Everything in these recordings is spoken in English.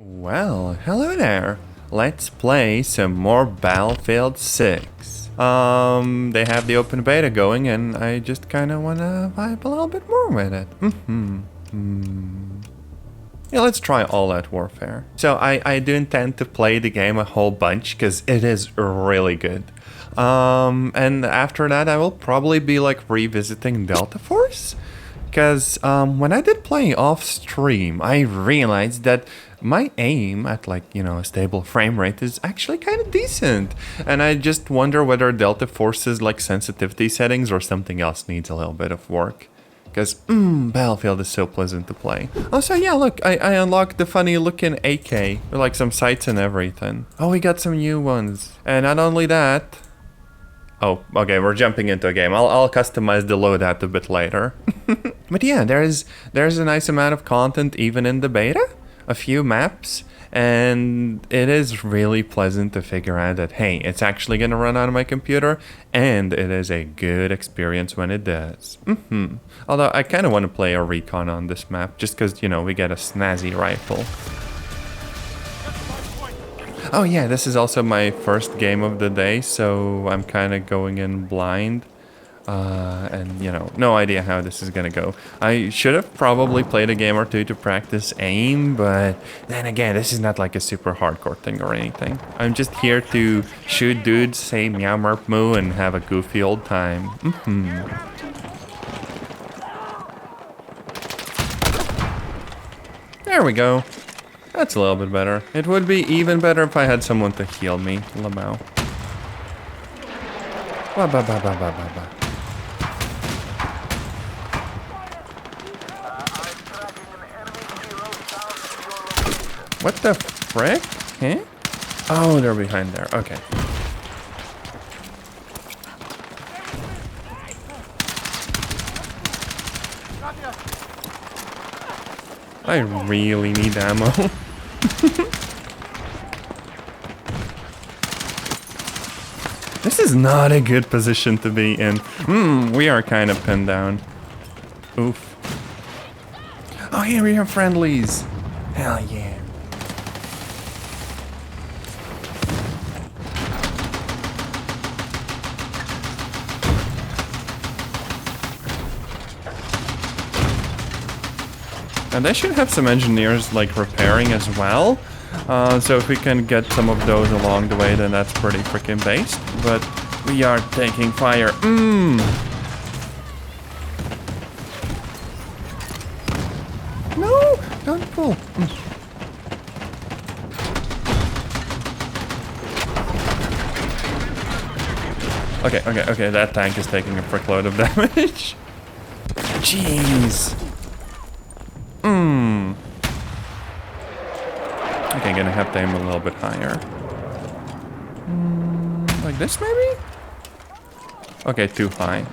Well, hello there. Let's play some more Battlefield 6. They have the open beta going and I just kind of want to vibe a little bit more with it. Yeah, let's try All Out Warfare. So I do intend to play the game a whole bunch because it is really good. And after that I will probably be like revisiting Delta Force. Because when I did play off stream, I realized that my aim at a stable frame rate is actually kind of decent. And I just wonder whether Delta Force's like sensitivity settings or something else needs a little bit of work. Because Battlefield is so pleasant to play. Also, yeah, look, I unlocked the funny looking AK with like some sights and everything. Oh, we got some new ones. And not only that... Oh, okay, we're jumping into a game. I'll customize the loadout a bit later. But yeah, there's a nice amount of content even in the beta. A few maps. And it is really pleasant to figure out that, hey, it's actually going to run on my computer. And it is a good experience when it does. Although I kind of want to play a recon on this map. Just because, we get a snazzy rifle. Oh yeah, this is also my first game of the day, so I'm kind of going in blind. And, no idea how this is gonna go. I should have probably played a game or two to practice aim, but then again, this is not like a super hardcore thing or anything. I'm just here to shoot dudes, say meow merp moo, and have a goofy old time. There we go. That's a little bit better. It would be even better if I had someone to heal me. Lamau. Ba ba ba ba ba ba ba. What the frick? Huh? Oh, they're behind there. Okay. I really need ammo. This is not a good position to be in. We are kind of pinned down. Oof. Oh, here we have friendlies. Hell yeah. And they should have some engineers like repairing as well. So if we can get some of those along the way, then that's pretty freaking based. But we are taking fire. No, don't pull. Okay, that tank is taking a frickload of damage. Jeez. Okay, gonna have to aim a little bit higher. Like this, maybe? Okay, too high.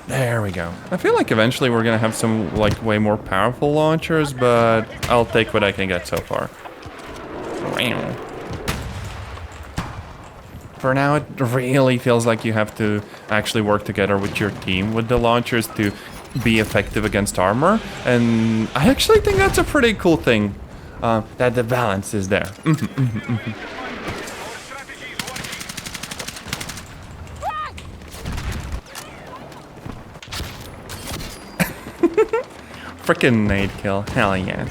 There we go. I feel like eventually we're gonna have some, like, way more powerful launchers, but I'll take what I can get so far. For now, it really feels like you have to actually work together with your team with the launchers to be effective against armor, and I actually think that's a pretty cool thing, that the balance is there. Frickin' nade kill, hell yeah.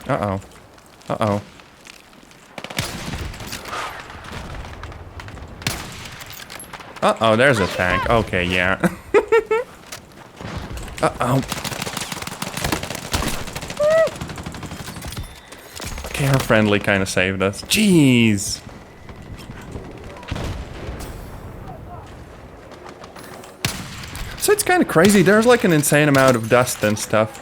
Uh-oh. Uh-oh. Uh-oh, there's a tank. Okay, yeah. Uh-oh. Okay, our friendly kind of saved us. Jeez. So it's kind of crazy. There's like an insane amount of dust and stuff.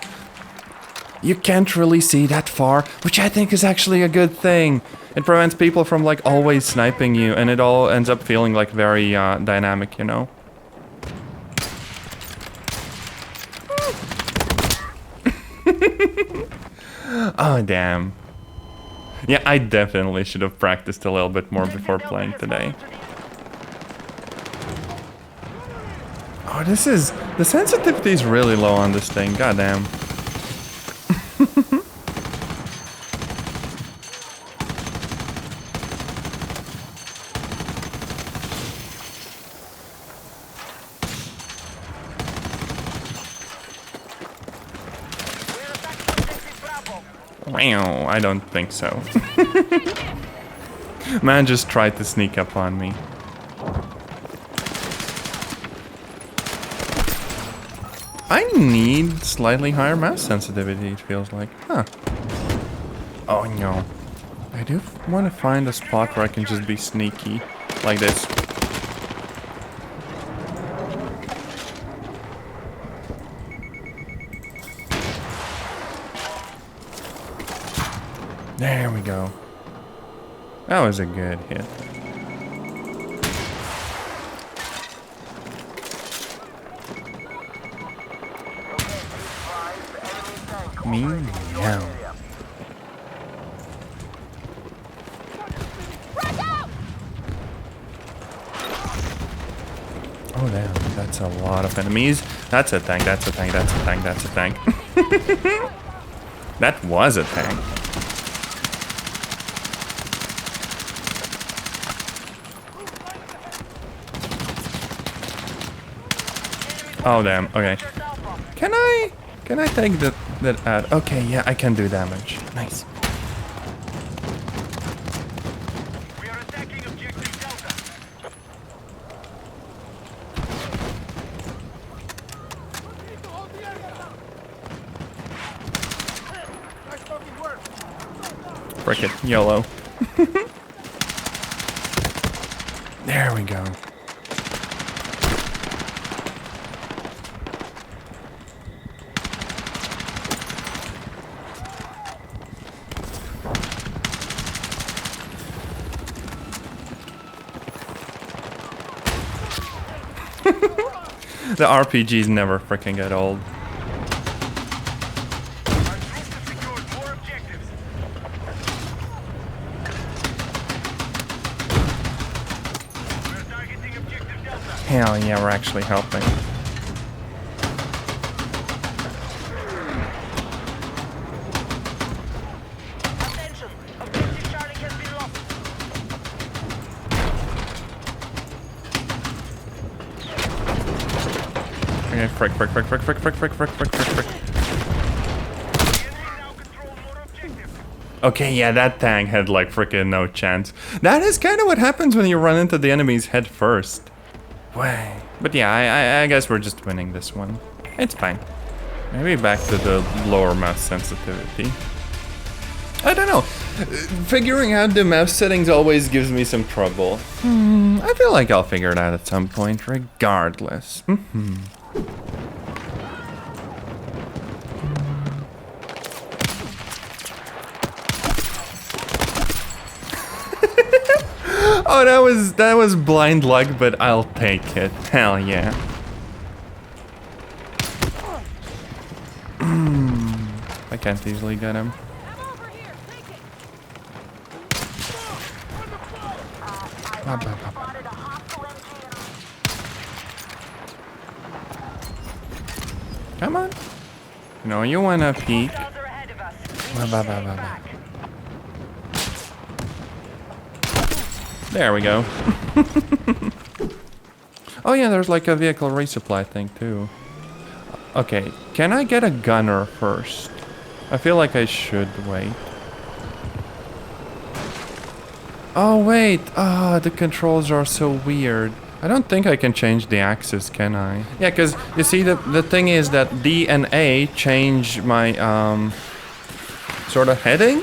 You can't really see that far, which I think is actually a good thing. It prevents people from like always sniping you, and it all ends up feeling like very dynamic, Oh, damn. Yeah, I definitely should have practiced a little bit more before playing today. Oh, this is The sensitivity is really low on this thing, goddamn. Wow, I don't think so. Man just tried to sneak up on me. I need slightly higher mouse sensitivity, it feels like. Huh. Oh no. I do want to find a spot where I can just be sneaky. Like this. There we go. That was a good hit. Meow. Oh damn, that's a lot of enemies. That's a tank, that's a tank, that's a tank, that's a tank. That was a tank. Oh damn, okay. Can I take that ad? Okay, yeah, I can do damage. Nice. We are attacking objective Delta. Frick it, YOLO. There we go. The RPGs never freaking get old. Our troops have secured more objectives. We're targeting objective Delta. Hell yeah, we're actually helping. Attention! Objective Charlie has been lost. Okay, frick. The enemy now control more objectives. Okay, yeah, that tank had like freaking no chance. That is kind of what happens when you run into the enemies head first. Way. But yeah, I guess we're just winning this one. It's fine. Maybe back to the lower mouse sensitivity. I don't know. Figuring out the mouse settings always gives me some trouble. I feel like I'll figure it out at some point, regardless. Oh, that was blind luck, but I'll take it. Hell yeah. I can't easily get him. Come on. No, you wanna peek. Hostiles are ahead of us. There we go. Oh yeah, there's like a vehicle resupply thing too. Okay, can I get a gunner first? I feel like I should wait. Oh wait, the controls are so weird. I don't think I can change the axis, can I? Yeah, because you see the thing is that D and A change my sort of heading,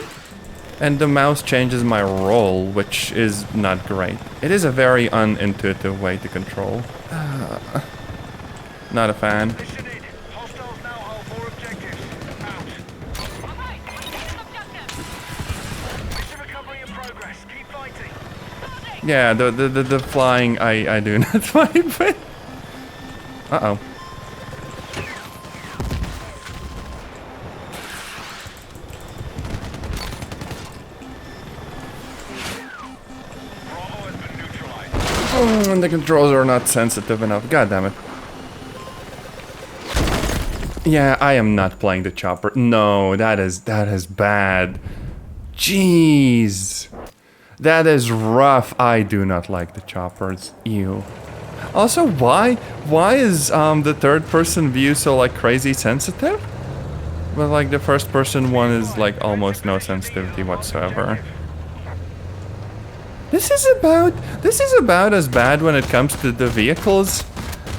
and the mouse changes my roll, which is not great. It is a very unintuitive way to control. Not a fan. Mission in. Hostiles now hold more objectives. Out. Mission recovery in progress. Keep fighting. Yeah, the flying I do not fight with. Uh-oh. Bravo has been neutralized. Oh, and the controls are not sensitive enough. God damn it. Yeah, I am not playing the chopper. No, that is bad. Jeez. That is rough. I do not like the choppers. Ew. Also, why is the third person view so like crazy sensitive? But like the first person one is like almost no sensitivity whatsoever. This is about as bad when it comes to the vehicles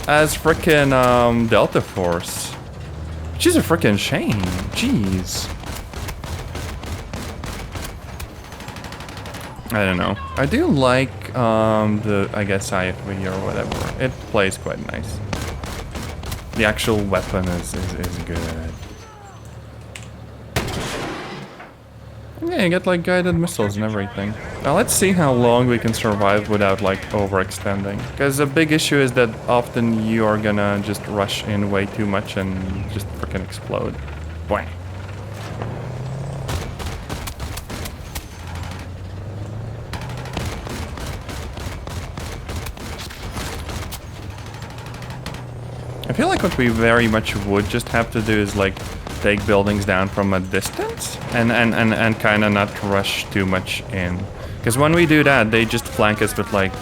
as frickin' Delta Force. Which is a frickin' shame. Jeez. I don't know. I do like the, I guess, IFV or whatever. It plays quite nice. The actual weapon is good. Yeah, you get like guided missiles and everything. Now let's see how long we can survive without like overextending. Because a big issue is that often you are gonna just rush in way too much and just freaking explode. Whang. I feel like what we very much would just have to do is like take buildings down from a distance and kind of not rush too much in. Because when we do that, they just flank us with like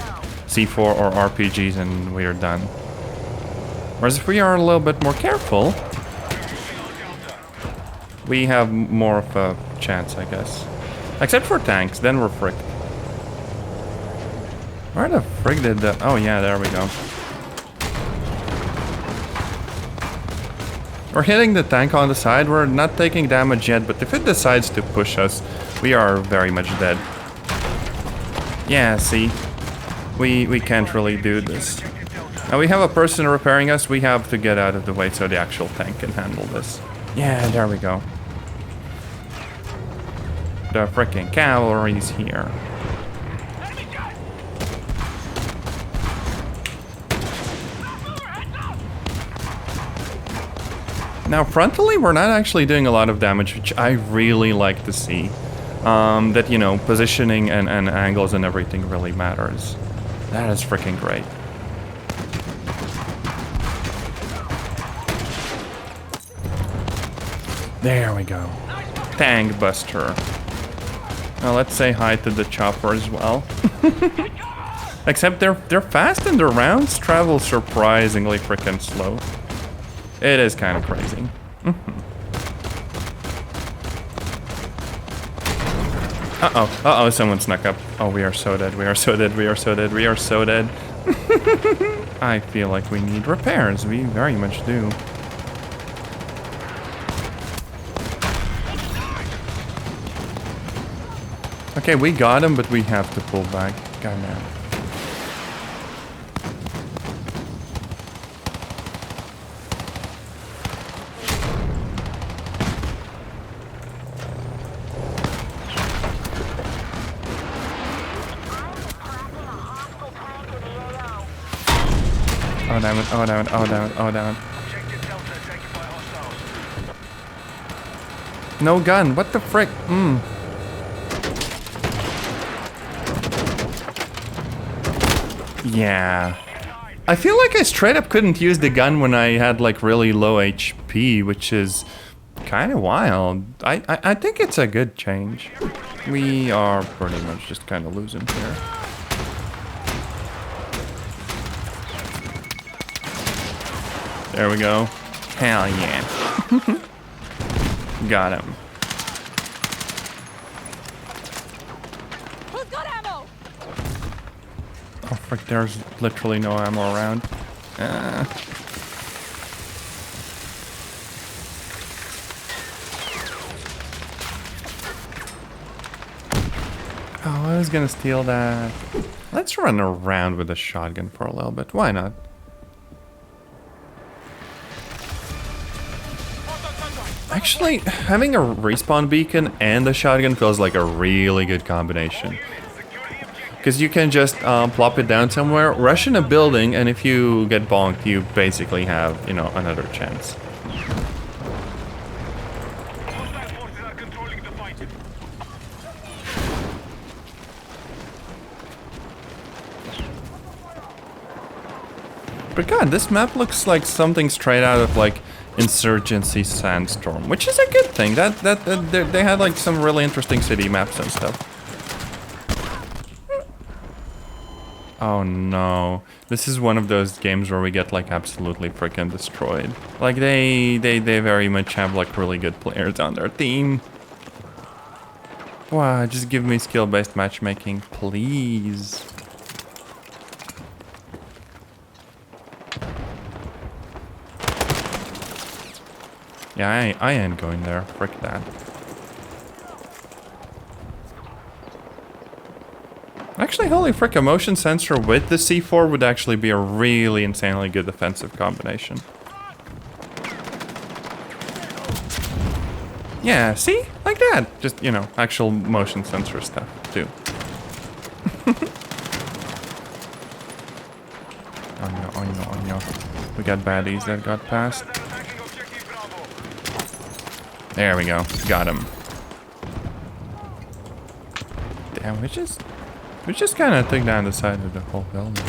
C4 or RPGs and we are done. Whereas if we are a little bit more careful, we have more of a chance, I guess. Except for tanks, then we're fricked. Where the frick did that? Oh yeah, there we go. We're hitting the tank on the side, we're not taking damage yet, but if it decides to push us, we are very much dead. Yeah, see? We can't really do this. Now we have a person repairing us, we have to get out of the way so the actual tank can handle this. Yeah, there we go. The frickin' cavalry's here. Now, frontally, we're not actually doing a lot of damage, which I really like to see. That, you know, positioning and angles and everything really matters. That is freaking great. There we go. Tank Buster. Now, let's say hi to the chopper as well. Except they're fast and their rounds travel surprisingly freaking slow. It is kind of crazy. Uh-oh, someone snuck up. Oh, we are so dead, we are so dead, we are so dead, we are so dead. I feel like we need repairs, we very much do. Okay, we got him, but we have to pull back. God damn. Oh damn it, oh damn it, oh damn it, oh damn it. No gun, what the frick? Yeah. I feel like I straight up couldn't use the gun when I had like really low HP, which is kind of wild. I think it's a good change. We are pretty much just kind of losing here. There we go. Hell yeah. Got him. Who's got ammo? Oh frick, there's literally no ammo around. Oh, I was gonna steal that. Let's run around with a shotgun for a little bit. Why not? Actually, having a respawn beacon and a shotgun feels like a really good combination. Because you can just plop it down somewhere, rush in a building, and if you get bonked, you basically have, you know, another chance. But god, this map looks like something straight out of like Insurgency Sandstorm, which is a good thing. That they had like some really interesting city maps and stuff. Oh no. This is one of those games where we get like absolutely freaking destroyed. Like they very much have like really good players on their team. Wow, just give me skill-based matchmaking, please. Yeah, I ain't going there. Frick that. Actually, holy frick, a motion sensor with the C4 would actually be a really insanely good defensive combination. Yeah, see? Like that. Just, you know, actual motion sensor stuff, too. Oh no, oh no, oh no. We got baddies that got past. There we go. Got him. Damn, we just kind of took down the side of the whole building.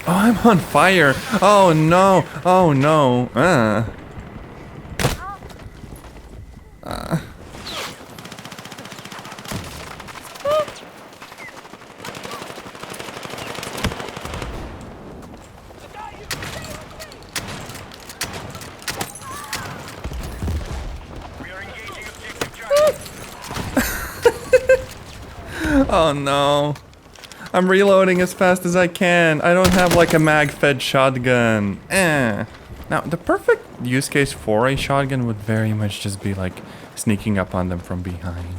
Oh, I'm on fire. Oh no. Oh no. Oh no. I'm reloading as fast as I can. I don't have like a mag-fed shotgun. Now, the perfect use case for a shotgun would very much just be like sneaking up on them from behind.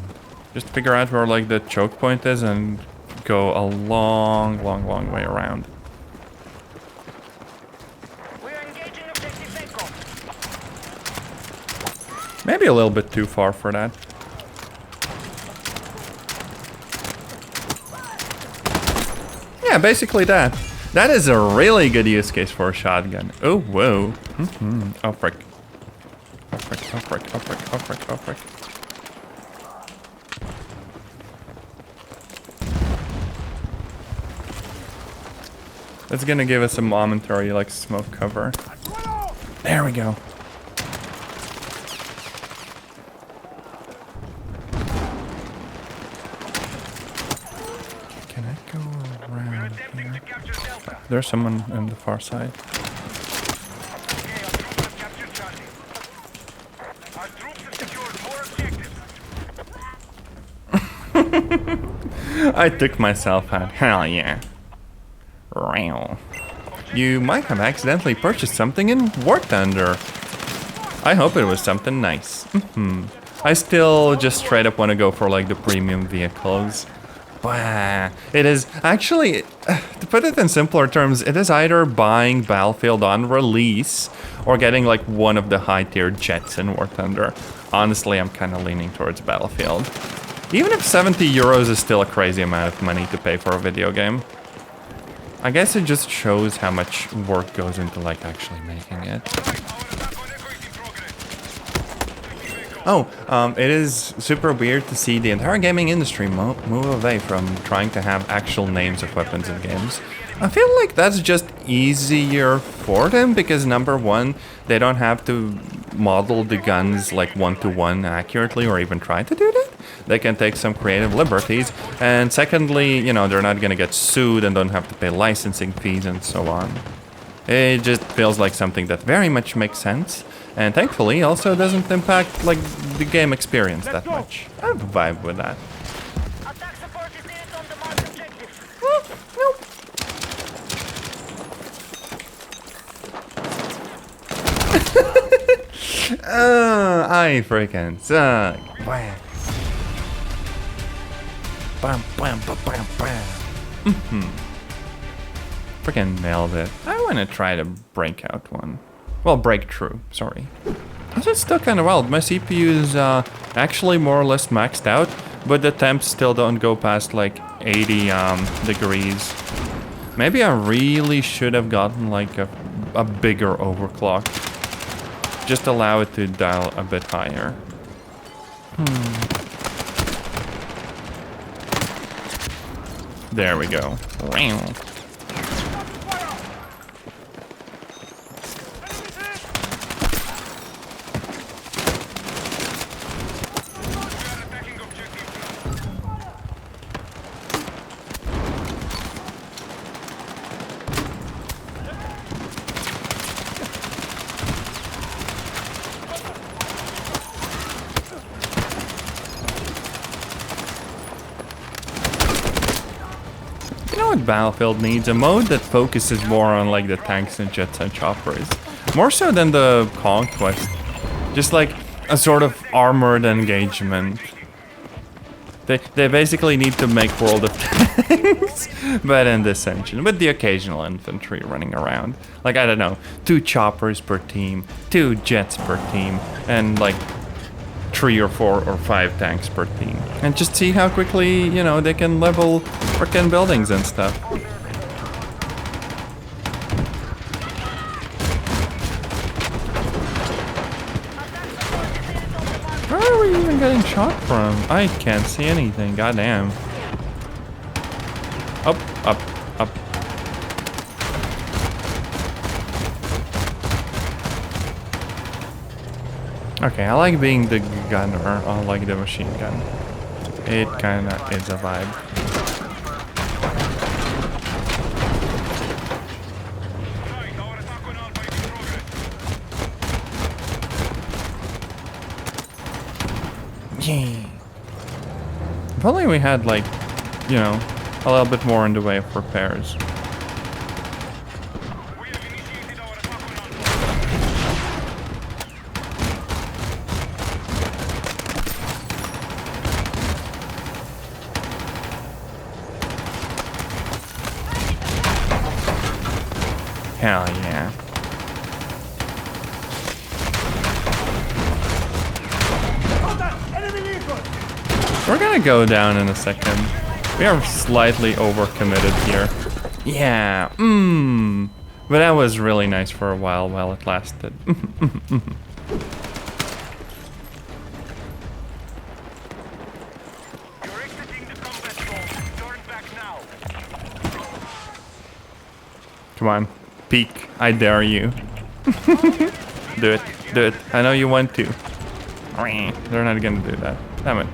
Just figure out where like the choke point is and go a long, long, long way around. We are engaging objective Echo. Maybe a little bit too far for that. Yeah, basically that. That is a really good use case for a shotgun. Oh, whoa. Oh, frick. Oh, frick, oh, frick, oh, frick, oh, frick, oh, frick. That's gonna give us a momentary, like, smoke cover. There we go. Can I go around here? There's someone on the far side. Okay, our troops have captured Charlie. Our troops have secured more objectives. I took myself out. Hell yeah. Wow. You might have accidentally purchased something in War Thunder. I hope it was something nice. I still just straight up want to go for like the premium vehicles. Wow. It is actually, to put it in simpler terms, it is either buying Battlefield on release or getting like one of the high tier jets in War Thunder. Honestly, I'm kind of leaning towards Battlefield. Even if 70 euros is still a crazy amount of money to pay for a video game. I guess it just shows how much work goes into like actually making it. Oh, it is super weird to see the entire gaming industry move away from trying to have actual names of weapons in games. I feel like that's just easier for them because number one, they don't have to model the guns like one-to-one accurately or even try to do that. They can take some creative liberties. And secondly, you know, they're not gonna get sued and don't have to pay licensing fees and so on. It just feels like something that very much makes sense. And thankfully also doesn't impact like the game experience that much. I have a vibe with that. Attack support is needed on the marked objective. I freaking suck. Bam. Bam, bam, bam, bam, bam. Freaking nailed it. I want to try to break out one. Well, breakthrough, sorry. This is still kind of wild. My CPU is actually more or less maxed out, but the temps still don't go past like 80 degrees. Maybe I really should have gotten like a bigger overclock. Just allow it to dial a bit higher. There we go. Attacking objective. You know what Battlefield needs? A mode that focuses more on like the tanks and jets and choppers. More so than the Conquest. Just like a sort of armored engagement. They basically need to make World of Tanks, but in this engine, with the occasional infantry running around. Like, I don't know, 2 choppers per team, 2 jets per team, and like 3 or 4 or 5 tanks per team. And just see how quickly, you know, they can level frickin' buildings and stuff. Where are we even getting shot from? I can't see anything, goddamn. Up, up, up. Okay, I like being the gunner. I like the machine gun. It kinda is a vibe. Right, our attack on Alpha is in progress. Yeah. If only we had like, you know, a little bit more in the way of repairs. We have initiated our attack on Alpha. Hell yeah. We're gonna go down in a second. We are slightly overcommitted here. Yeah, but that was really nice for a while it lasted. You're exiting the combat zone. Turn back now. Come on, peek. I dare you. Do it, do it. I know you want to. They're not gonna do that. Damn it.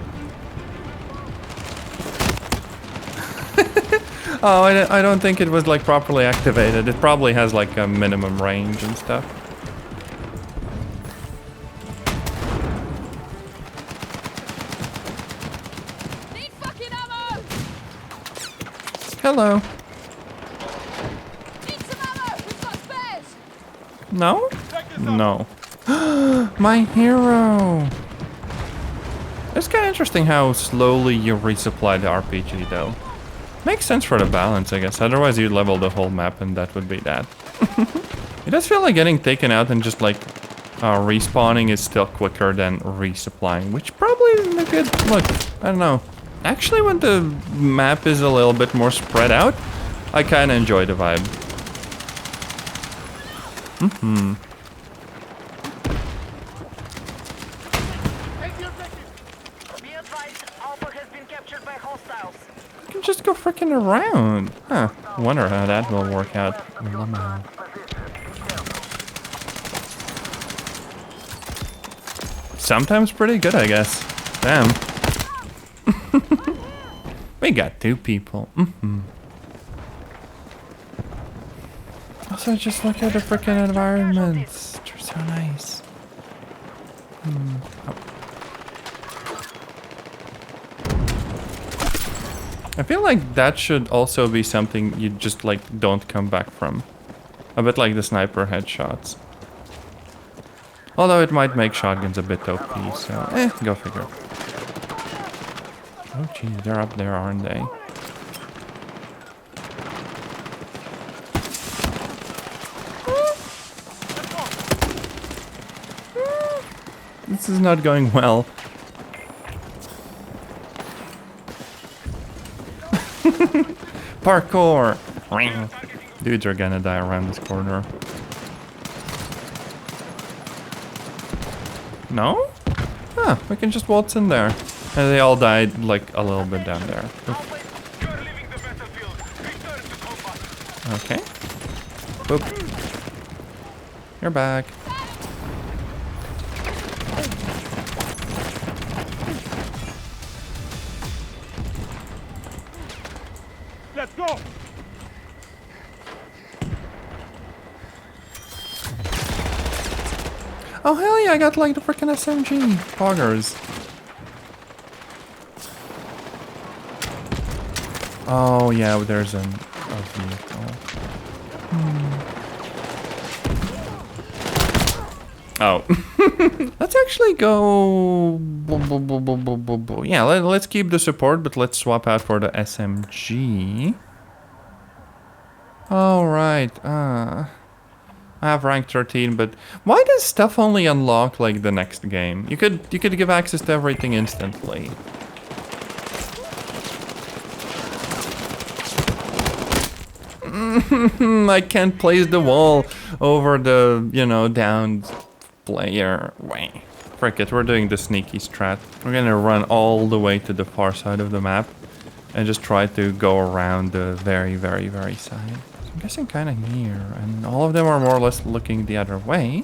Oh, I don't think it was like properly activated. It probably has like a minimum range and stuff. Need fucking ammo! Hello. Need some ammo! We've got spares! No? No. My hero! It's kind of interesting how slowly you resupply the RPG though. Makes sense for the balance, I guess. Otherwise you'd level the whole map and that would be that. It does feel like getting taken out and just like respawning is still quicker than resupplying, which probably isn't a good look. I don't know. Actually, when the map is a little bit more spread out, I kind of enjoy the vibe. Be advised, Alpha has been captured by hostiles. You can just go freaking around. Huh. Wonder how that will work out. Sometimes pretty good, I guess. Damn. We got 2 people. Also, just look at the freaking environments. They're so nice. I feel like that should also be something you just like don't come back from. A bit like the sniper headshots. Although it might make shotguns a bit OP, so go figure. Oh geez, they're up there, aren't they? This is not going well. Parkour! Dudes are gonna die around this corner. No? Huh, we can just waltz in there. And they all died like a little bit down there. Oof. You're leaving the battlefield. Okay. Boop. You're back. Let's go! Oh hell yeah, I got like the freaking SMG. Poggers. Oh yeah, there's a vehicle. Oh. Let's actually go... Yeah, let's keep the support, but let's swap out for the SMG. All right. I have rank 13, but why does stuff only unlock like the next game? You could give access to everything instantly. I can't place the wall over the, you know, downed player. Wait. Frick it, we're doing the sneaky strat. We're gonna run all the way to the far side of the map and just try to go around the very, very, very side. I'm guessing kind of here, and all of them are more or less looking the other way.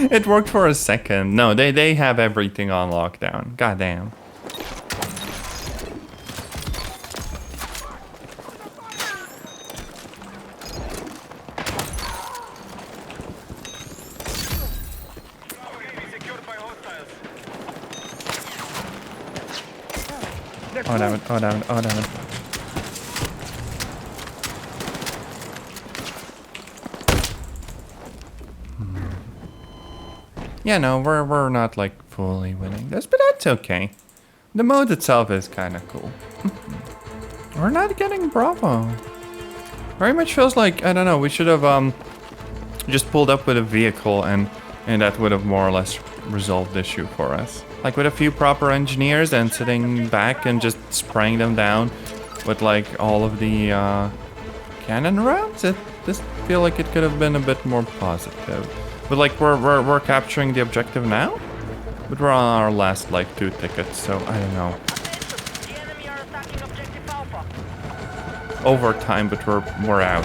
It worked for a second. No, they have everything on lockdown. Goddamn. Oh damn it, oh damn it, oh damn it. Yeah, no, we're not like fully winning this, but that's okay. The mode itself is kind of cool. We're not getting Bravo. Very much feels like, I don't know, we should have just pulled up with a vehicle and that would have more or less resolved the issue for us. Like with a few proper engineers and sitting back and just spraying them down with like all of the cannon rounds. It just feel like it could have been a bit more positive. But like we're capturing the objective now, but we're on our last like 2 tickets, so I don't know. The enemy are attacking objective Alpha. Overtime, but we're out.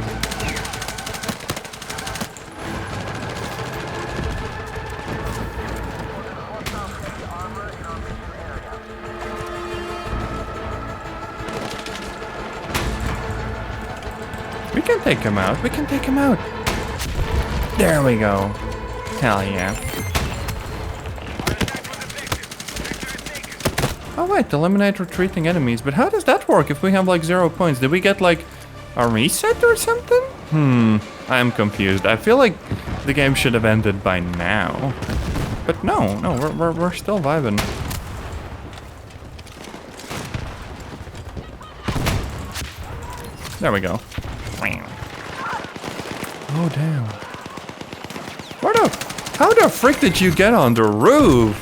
We can take him out. We can take him out. There we go. Hell yeah. Oh wait, eliminate retreating enemies. But how does that work if we have like 0 points? Did we get like a reset or something? I'm confused. I feel like the game should have ended by now. But no, we're still vibing. There we go. Oh damn. How the frick did you get on the roof?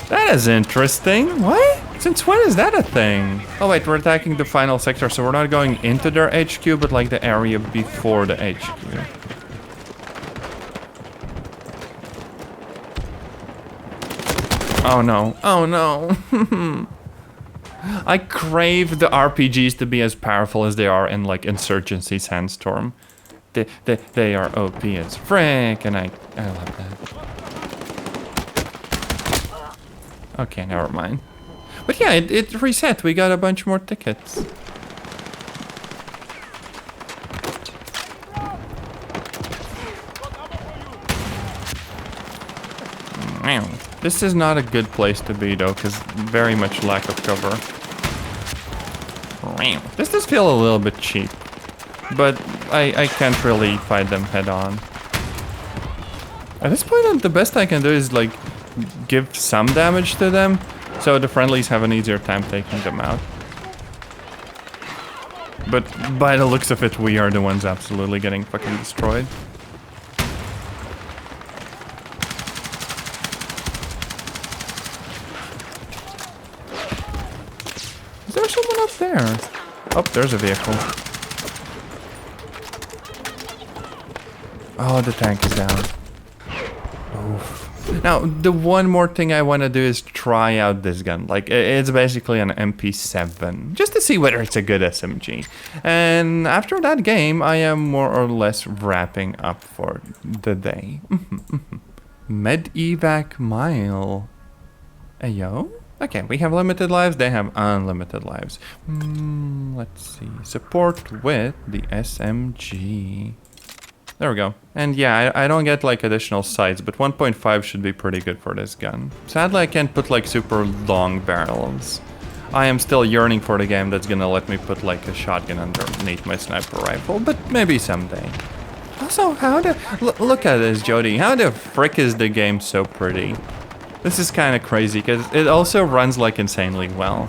That is interesting. What? Since when is that a thing? Oh wait, we're attacking the final sector, so we're not going into their HQ, but like the area before the HQ. Oh no. Oh no. I crave the RPGs to be as powerful as they are in like Insurgency Sandstorm. They are OP as frick, and I love that. Okay, never mind. But yeah, it reset. We got a bunch more tickets. This is not a good place to be though, because very much lack of cover. This does feel a little bit cheap. But I can't really fight them head on. At this point, the best I can do is like give some damage to them, so the friendlies have an easier time taking them out. But by the looks of it, we are the ones absolutely getting fucking destroyed. Is there someone up there? Oh, there's a vehicle. Oh, the tank is down. Now, the one more thing I want to do is try out this gun. Like, it's basically an MP7, just to see whether it's a good SMG. And after that game, I am more or less wrapping up for the day. Medevac Mile. Ayo? Okay, we have limited lives, they have unlimited lives. Let's see. Support with the SMG. There we go. And yeah, I don't get like additional sights, but 1.5 should be pretty good for this gun. Sadly, I can't put like super long barrels. I am still yearning for the game that's gonna let me put like a shotgun underneath my sniper rifle, but maybe someday. Also, look at this, Jody. How the frick is the game so pretty? This is kind of crazy because it also runs like insanely well.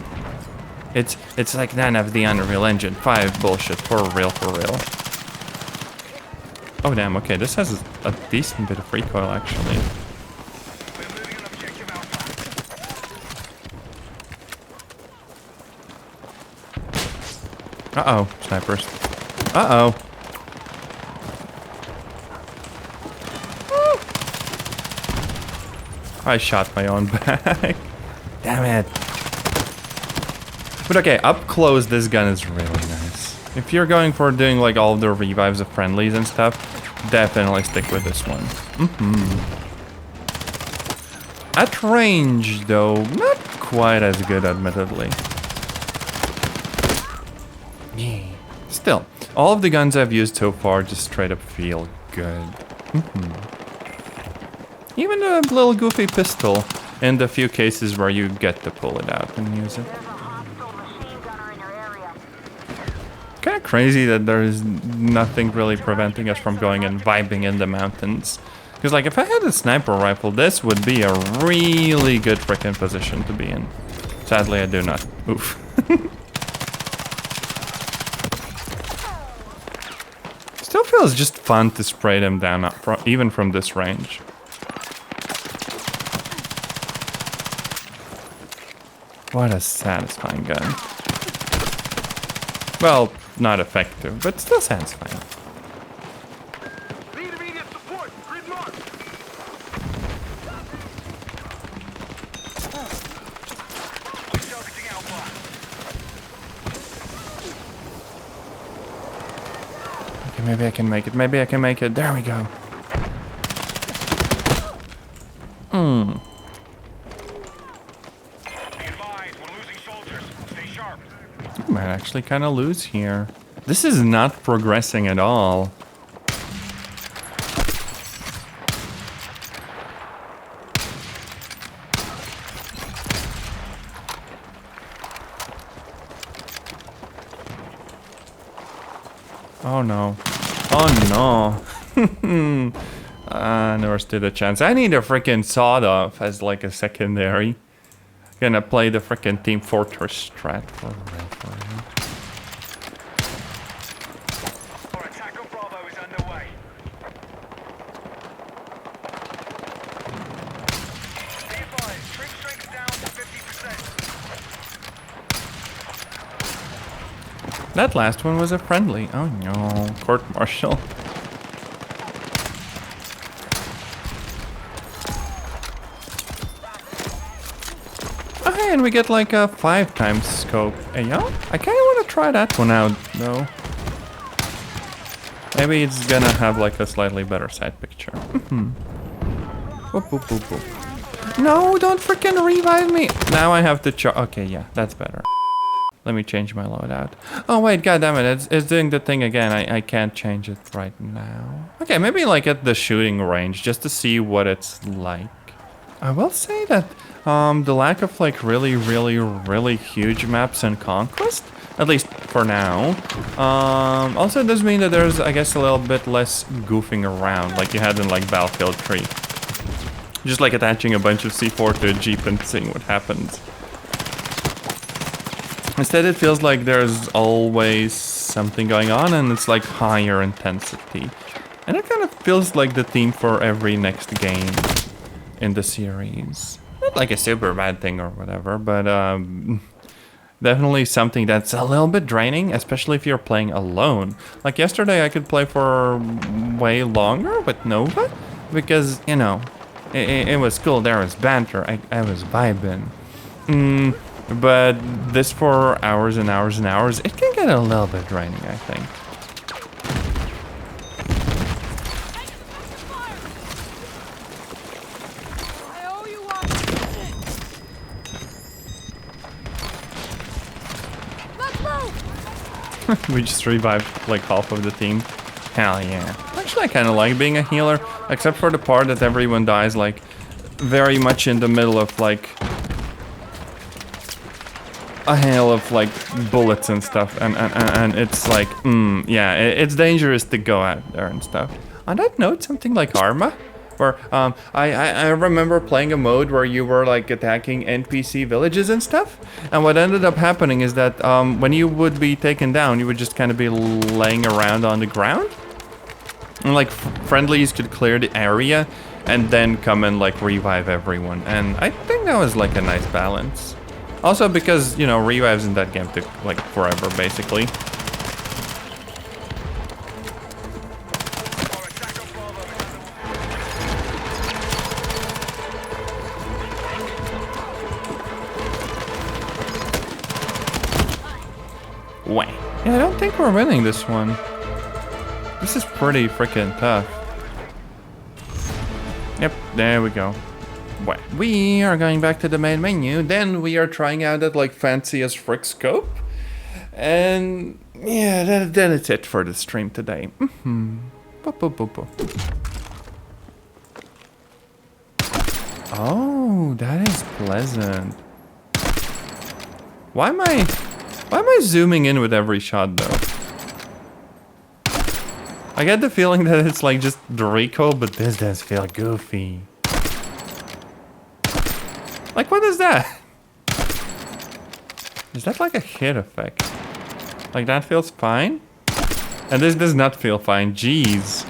It's like none of the Unreal Engine 5 bullshit, for real, for real. Oh damn, okay, this has a decent bit of recoil actually. We're moving on objective Alpha. Uh-oh, snipers. Uh-oh. I shot my own back. Damn it. But okay, up close, this gun is really nice. If you're going for doing like all the revives of friendlies and stuff, definitely stick with this one. At range, though, not quite as good, admittedly. Yeah. Still, all of the guns I've used so far just straight up feel good. Even the little goofy pistol, in the few cases where you get to pull it out and use it. There's a hostile machine gunner in your area. Kind of crazy that there is nothing really preventing us from going and vibing in the mountains. Because like if I had a sniper rifle, this would be a really good freaking position to be in. Sadly, I do not. Oof. Still feels just fun to spray them down, even from this range. What a satisfying gun. Well, not effective, but still satisfying. Need immediate support. Grid mark. Targeting Alpha. Okay, maybe I can make it. Maybe I can make it. There we go. Be advised, we're losing soldiers. Stay sharp. I might actually kind of lose here. This is not progressing at all. Oh no. Oh no. I never stood a chance. I need a freaking sawed off as like a secondary. Gonna play the freaking Team Fortress strat for real, for real. Our attack on Bravo is underway. Be advised, trim strength down to 50%. That last one was a friendly. Oh no. Court martial. And we get like a 5 times scope. Hey, yo, I kind of want to try that one out, though. Maybe it's gonna have like a slightly better side picture. Boop, boop, boop, boop. No, don't freaking revive me. Now I have to okay, yeah, that's better. Let me change my loadout. Oh wait, goddammit, it's doing the thing again. I can't change it right now. Okay, maybe like at the shooting range, just to see what it's like. I will say that the lack of like really huge maps in Conquest, at least for now, also does mean that there's, I guess, a little bit less goofing around like you had in like Battlefield 3. Just like attaching a bunch of C4 to a Jeep and seeing what happens. Instead, it feels like there's always something going on and it's like higher intensity. And it kind of feels like the theme for every next game in the series. Not like a super bad thing or whatever, but definitely something that's a little bit draining, especially if you're playing alone. Like yesterday I could play for way longer with Nova, because, you know, It was cool. There was banter. I was vibing. But this for hours and hours and hours, it can get a little bit draining, I think. I owe you one. Let's move. We just revived like half of the team. Hell yeah. Actually, I kind of like being a healer, except for the part that everyone dies like very much in the middle of like a hail of like bullets and stuff, and it's like, yeah, it's dangerous to go out there and stuff. On that note, something like Arma, where I remember playing a mode where you were like attacking NPC villages and stuff, and what ended up happening is that when you would be taken down, you would just kind of be laying around on the ground, and like friendlies could clear the area and then come and like revive everyone, and I think that was like a nice balance. Also because, you know, revives in that game took like forever, basically. Wait. Yeah, I don't think we're winning this one. This is pretty freaking tough. Yep, there we go. Well, we are going back to the main menu. Then we are trying out that like fancy as frick scope. And yeah, then it's it for the stream today. Oh, that is pleasant. Why am I zooming in with every shot though? I get the feeling that it's like just the recoil, but this does feel goofy. Like, what is that? Is that like a hit effect? Like, that feels fine? And this does not feel fine. Jeez.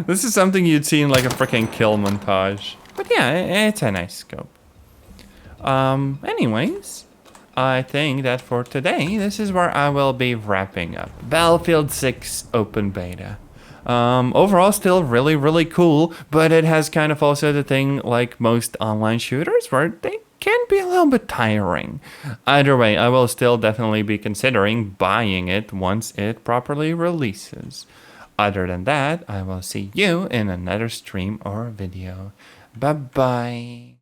This is something you'd see in like a freaking kill montage. But yeah, it's a nice scope. Anyways, I think that for today, this is where I will be wrapping up. Battlefield 6 Open Beta. Overall, still really cool, but it has kind of also the thing like most online shooters where they can be a little bit tiring. Either way, I will still definitely be considering buying it once it properly releases. Other than that, I will see you in another stream or video. Bye bye.